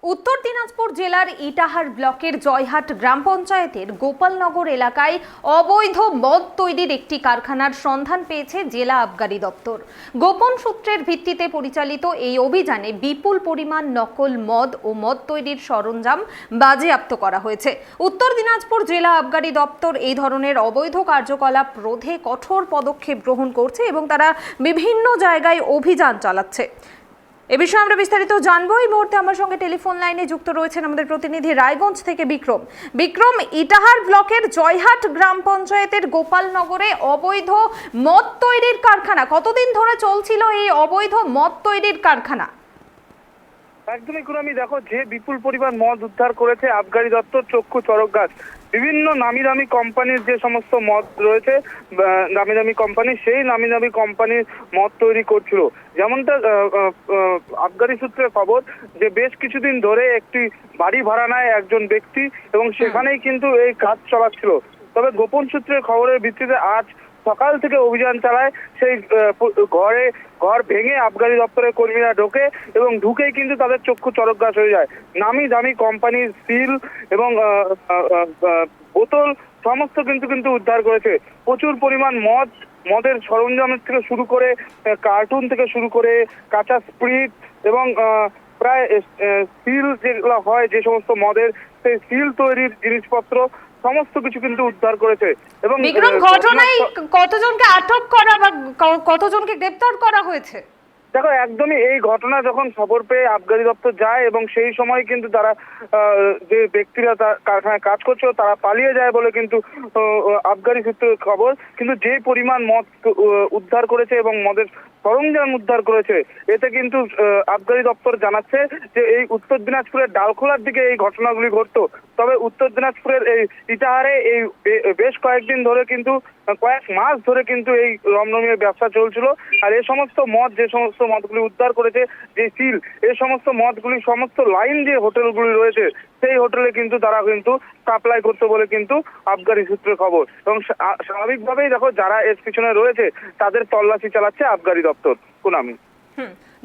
উত্তর দিনাজপুর জেলার ইটাহার ব্লকের জয়হাট গ্রাম পঞ্চায়েতের গোপালনগর এলাকায় অবৈধ মদ তৈরির একটি কারখানার সন্ধান পেয়েছে জেলা আবগারি দপ্তর। গোপন সূত্রের ভিত্তিতে পরিচালিত এই অভিযানে বিপুল পরিমাণ নকল মদ ও মদ তৈরির সরঞ্জাম বাজেয়াপ্ত করা হয়েছে। উত্তর দিনাজপুর জেলা আবগারি দপ্তর এই ধরনের অবৈধ কার্যকলাপ রোধে কঠোর পদক্ষেপ গ্রহণ করছে এবং তারা বিভিন্ন জায়গায় অভিযান চালাচ্ছে। এ বিষয়ে আমরা বিস্তারিত জানবো। এই মুহূর্তে আমার সঙ্গে টেলিফোন লাইনে যুক্ত রয়েছেন আমাদের প্রতিনিধি রায়গঞ্জ থেকে বিক্রম। ইটাহার ব্লকের জয়হাট গ্রাম পঞ্চায়েতের গোপালনগরে অবৈধ মদ তৈরির কারখানা, কতদিন ধরে চলছিল এই অবৈধ মদ তৈরির কারখানা? একদমই কুরামি, দেখো যে বিপুল পরিমাণ মদ উদ্ধার করেছে আবগারি দপ্তর চক্ষু চড়ক গাছ। বিভিন্ন নামি দামি কোম্পানির যে সমস্ত মদ রয়েছে, নামি দামি কোম্পানি, সেই নামি দামি কোম্পানির মদ তৈরি করছিল। যেমনটা আবগারি সূত্রে খবর যে বেশ কিছুদিন ধরে একটি বাড়ি ভাড়া নেয় একজন ব্যক্তি এবং সেখানেই কিন্তু এই কাজ চালাচ্ছিল। তবে গোপন সূত্রের খবরের ভিত্তিতে আজ সকাল থেকে অভিযান চালায়। সেই ঘর ভেঙে আবগারি দপ্তরের কর্মীরা ঢোকে এবং ঢুকেই কিন্তু তাদের চক্ষু চড়ক গাছ হয়ে যায়। নামি দামি কোম্পানির সিল এবং বোতল সমস্ত কিন্তু উদ্ধার করেছে। প্রচুর পরিমাণ মদের সরঞ্জাম থেকে শুরু করে কার্টুন থেকে শুরু করে কাঁচা স্প্রিট এবং প্রায় সিল যেগুলো হয় যে সমস্ত মদের, সেই সিল তৈরির জিনিসপত্র সমস্ত কিছু কিন্তু উদ্ধার করেছে। এবং বিক্রম, ঘটনায় কতজনকে আটক করা বা কতজনকে গ্রেফতার করা হয়েছে? দেখো, একদমই এই ঘটনা যখন খবর পেয়ে আবগারি দপ্তর যায় এবং সেই সময় কিন্তু তারা যে ব্যক্তিরা কারখানায় কাজ করছিল তারা পালিয়ে যায় বলে কিন্তু আবগারি সূত্রের খবর। কিন্তু যে পরিমাণ মদ উদ্ধার করেছে এবং মদের সরঞ্জাম উদ্ধার করেছে, এতে কিন্তু আবগারি দপ্তর জানাচ্ছে যে এই উত্তর দিনাজপুরের ডালখোলার দিকে এই ঘটনাগুলি ঘটতো। তবে উত্তর দিনাজপুরের এই ইটাহারে এই বেশ কয়েকদিন ধরে কিন্তু কয়েক মাস ধরে কিন্তু এই রমরমিয়ে ব্যবসা চলছিল। আর এই সমস্ত মদ, যে সমস্ত মদগুলি উদ্ধার করেছে, যে সিল, এই সমস্ত মদগুলি সমস্ত লাইন যে হোটেলগুলি রয়েছে সেই হোটেলে কিন্তু তারা কিন্তু সাপ্লাই করতে বলে কিন্তু আবগারি সূত্রে খবর। এবং স্বাভাবিকভাবেই দেখো যারা এর পিছনে রয়েছে তাদের তল্লাশি চালাচ্ছে আবগারি দপ্তর। কুনামি,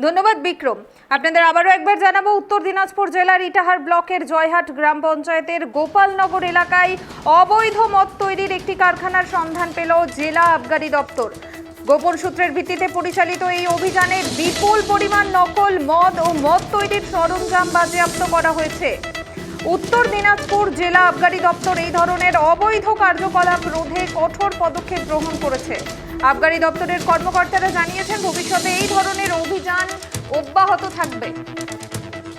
ধন্যবাদ বিক্রম। আপনাদের আবারও একবার জানাবো, উত্তর দিনাজপুর জেলার ইটাহার ব্লকের জয়হাট গ্রাম পঞ্চায়েতের গোপালনগর এলাকায় অবৈধ মদ তৈরির একটি কারখানার সন্ধান পেল জেলা আবগারি দপ্তর। গোপন সূত্রের ভিত্তিতে পরিচালিত এই অভিযানে বিপুল পরিমাণ নকল মদ ও মদ তৈরির সরঞ্জাম বাজেয়াপ্ত করা হয়েছে। উত্তর দিনাজপুর জেলা আবগারি দপ্তর এই ধরনের অবৈধ কার্যকলাপ রোধে কঠোর পদক্ষেপ গ্রহণ করেছে। আবগারি দপ্তরের কর্মকর্তারা জানিয়েছেন ভবিষ্যতে এই ধরনের অভিযান অব্যাহত থাকবে।